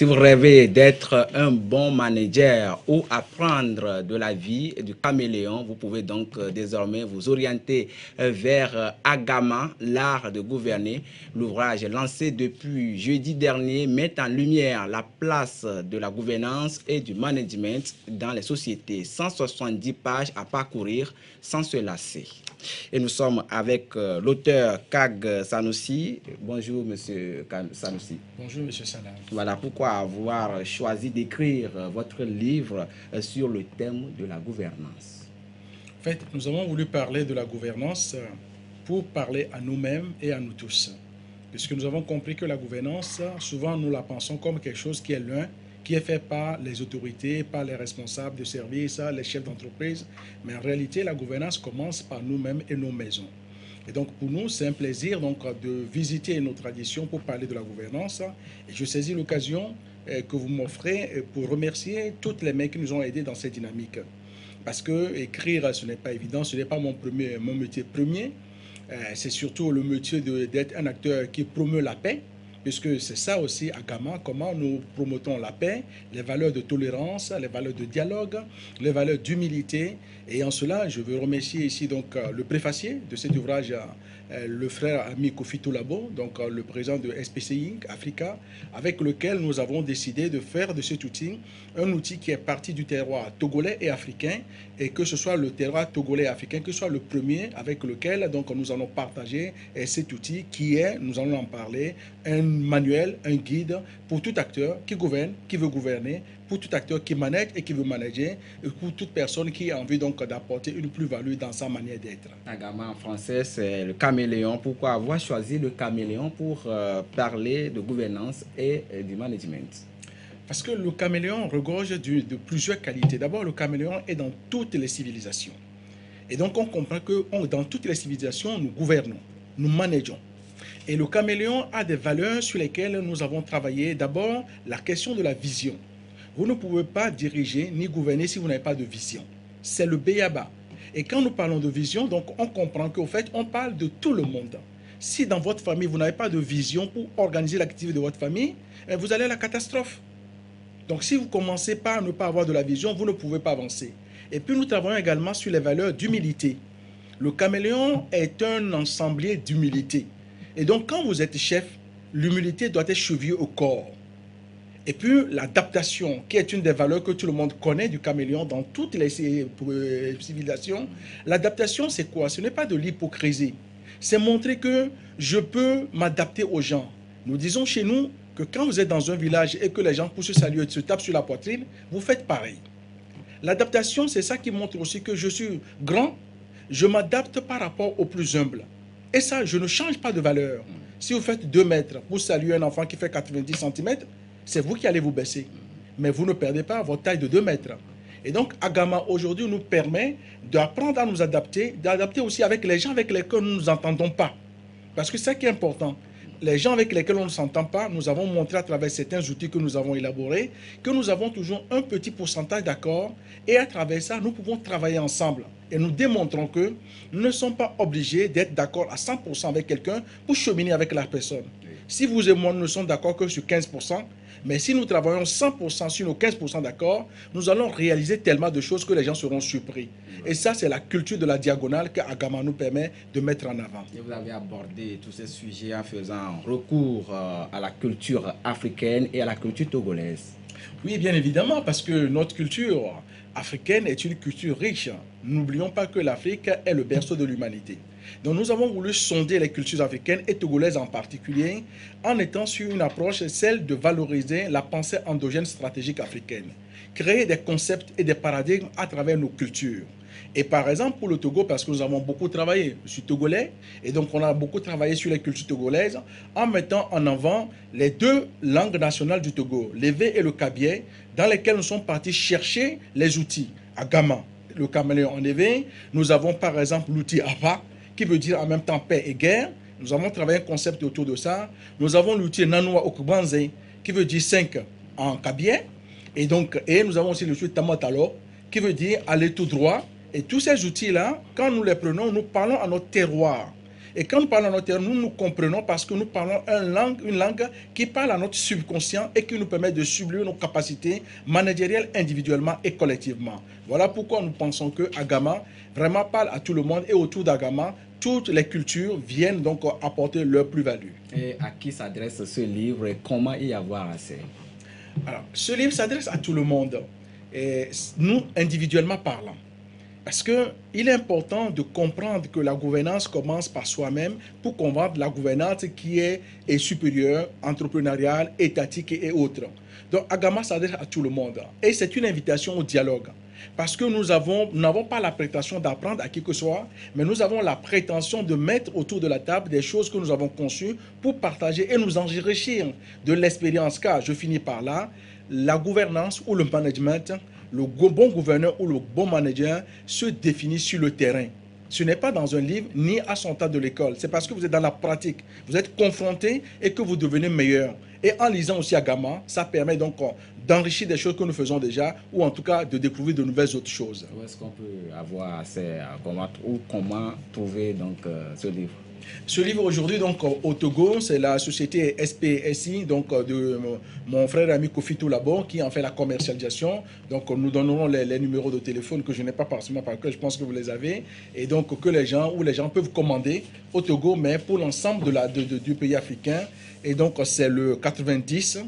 Si vous rêvez d'être un bon manager ou apprendre de la vie du caméléon, vous pouvez donc désormais vous orienter vers Agama, l'art de gouverner. L'ouvrage lancé depuis jeudi dernier met en lumière la place de la gouvernance et du management dans les sociétés. 170 pages à parcourir sans se lasser. Et nous sommes avec l'auteur Kag Sanoussi. Bonjour, monsieur Sanoussi. Bonjour, monsieur Salah. Voilà pourquoi avoir choisi d'écrire votre livre sur le thème de la gouvernance. En fait, nous avons voulu parler de la gouvernance pour parler à nous-mêmes et à nous tous. Puisque nous avons compris que la gouvernance, souvent nous la pensons comme quelque chose qui est loin, qui est fait par les autorités, par les responsables de services, les chefs d'entreprise. Mais en réalité, la gouvernance commence par nous-mêmes et nos maisons. Et donc pour nous, c'est un plaisir donc, de visiter nos traditions pour parler de la gouvernance. Et je saisis l'occasion que vous m'offrez pour remercier toutes les mains qui nous ont aidés dans cette dynamique. Parce que écrire, ce n'est pas évident, ce n'est pas mon métier premier. C'est surtout le métier d'être un acteur qui promeut la paix, puisque c'est ça aussi à Gama, comment nous promotons la paix, les valeurs de tolérance, les valeurs de dialogue, les valeurs d'humilité. Et en cela, je veux remercier ici donc le préfacier de cet ouvrage, le frère ami Kofi Toulabo, donc le président de SPCI Africa, avec lequel nous avons décidé de faire de cet outil un outil qui est parti du terroir togolais et africain, et que ce soit le terroir togolais et africain, que ce soit le premier avec lequel donc nous allons partager cet outil qui est, nous allons en parler, un manuel, un guide pour tout acteur qui gouverne, qui veut gouverner, pour tout acteur qui manage et qui veut manager, et pour toute personne qui a envie donc d'apporter une plus-value dans sa manière d'être. Agama en français, c'est le caméléon. Pourquoi avoir choisi le caméléon pour parler de gouvernance et du management? Parce que le caméléon regorge de plusieurs qualités. D'abord, le caméléon est dans toutes les civilisations. Et donc, on comprend que dans toutes les civilisations, nous gouvernons, nous manageons. Et le caméléon a des valeurs sur lesquelles nous avons travaillé. D'abord, la question de la vision. Vous ne pouvez pas diriger ni gouverner si vous n'avez pas de vision. C'est le béaba. Et quand nous parlons de vision, donc on comprend qu'au fait, on parle de tout le monde. Si dans votre famille, vous n'avez pas de vision pour organiser l'activité de votre famille, vous allez à la catastrophe. Donc si vous commencez par ne pas avoir de la vision, vous ne pouvez pas avancer. Et puis nous travaillons également sur les valeurs d'humilité. Le caméléon est un ensemblier d'humilité. Et donc quand vous êtes chef, l'humilité doit être chevillée au corps. Et puis l'adaptation, qui est une des valeurs que tout le monde connaît du caméléon dans toutes les civilisations. L'adaptation, c'est quoi? Ce n'est pas de l'hypocrisie. C'est montrer que je peux m'adapter aux gens. Nous disons chez nous que quand vous êtes dans un village et que les gens poussent saluer et se tapent sur la poitrine, vous faites pareil. L'adaptation, c'est ça qui montre aussi que je suis grand, je m'adapte par rapport au plus humble. Et ça, je ne change pas de valeur. Si vous faites 2 mètres pour saluer un enfant qui fait 90 cm, c'est vous qui allez vous baisser. Mais vous ne perdez pas votre taille de 2 mètres. Et donc, Agama, aujourd'hui, nous permet d'apprendre à nous adapter, d'adapter aussi avec les gens avec lesquels nous ne nous entendons pas. Parce que c'est ça qui est important. Les gens avec lesquels on ne s'entend pas, nous avons montré à travers certains outils que nous avons élaborés que nous avons toujours un petit pourcentage d'accords et à travers ça, nous pouvons travailler ensemble. Et nous démontrons que nous ne sommes pas obligés d'être d'accord à 100% avec quelqu'un pour cheminer avec la personne. Si vous et moi, nous ne sommes d'accord que sur 15%, mais si nous travaillons 100% sur nos 15% d'accords, nous allons réaliser tellement de choses que les gens seront surpris. Et ça, c'est la culture de la diagonale que Agama nous permet de mettre en avant. Et vous avez abordé tous ces sujets en faisant recours à la culture africaine et à la culture togolaise. Oui, bien évidemment, parce que notre culture africaine est une culture riche. N'oublions pas que l'Afrique est le berceau de l'humanité. Donc nous avons voulu sonder les cultures africaines et togolaises en particulier en étant sur une approche, celle de valoriser la pensée endogène stratégique africaine, créer des concepts et des paradigmes à travers nos cultures. Et par exemple pour le Togo, parce que nous avons beaucoup travaillé, je suis togolais, et donc on a beaucoup travaillé sur les cultures togolaises en mettant en avant les 2 langues nationales du Togo, l'évé et le kabyé, dans lesquelles nous sommes partis chercher les outils. À Gama, le caméléon en évé, nous avons par exemple l'outil Ava, qui veut dire en même temps paix et guerre. Nous avons travaillé un concept autour de ça. Nous avons l'outil Nanua Okubanze, qui veut dire 5 en kabyé. Et nous avons aussi l'outil Tamatalo, qui veut dire aller tout droit. Et tous ces outils-là, quand nous les prenons, nous parlons à notre terroir. Et quand nous parlons notre terre, nous nous comprenons parce que nous parlons une langue qui parle à notre subconscient et qui nous permet de sublimer nos capacités managériales individuellement et collectivement. Voilà pourquoi nous pensons que Agama vraiment parle à tout le monde et autour d'Agama, toutes les cultures viennent donc apporter leur plus-value. Et à qui s'adresse ce livre et comment y avoir accès? Alors, ce livre s'adresse à tout le monde, et nous individuellement parlant. Parce qu'il est important de comprendre que la gouvernance commence par soi-même pour comprendre la gouvernance qui est supérieure, entrepreneuriale, étatique et autres. Donc Agama s'adresse à tout le monde et c'est une invitation au dialogue. Parce que nous n'avons pas la prétention d'apprendre à qui que ce soit, mais nous avons la prétention de mettre autour de la table des choses que nous avons conçues pour partager et nous enrichir de l'expérience. Car, je finis par là, la gouvernance ou le management, le bon gouverneur ou le bon manager se définit sur le terrain. Ce n'est pas dans un livre ni à son tas de l'école. C'est parce que vous êtes dans la pratique. Vous êtes confronté et que vous devenez meilleur. Et en lisant aussi Agama, ça permet donc d'enrichir des choses que nous faisons déjà ou en tout cas de découvrir de nouvelles autres choses. Où est-ce qu'on peut avoir accès à comment trouver donc ce livre? Ce livre aujourd'hui, donc au Togo, c'est la société SPSI, donc de mon frère et ami Kofi Toulabo, qui en fait la commercialisation. Donc nous donnerons les numéros de téléphone que je n'ai pas forcément par cœur, je pense que vous les avez, et donc que les gens peuvent commander au Togo, mais pour l'ensemble du pays africain. Et donc c'est le 90.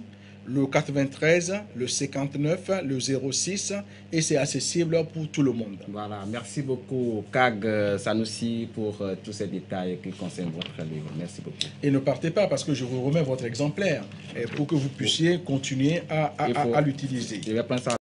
Le 93, le 59, le 06 et c'est accessible pour tout le monde. Voilà, merci beaucoup Kag Sanoussi pour tous ces détails qui concernent votre livre. Merci beaucoup. Et ne partez pas parce que je vous remets votre exemplaire pour que vous puissiez continuer à l'utiliser. Je vais prendre ça.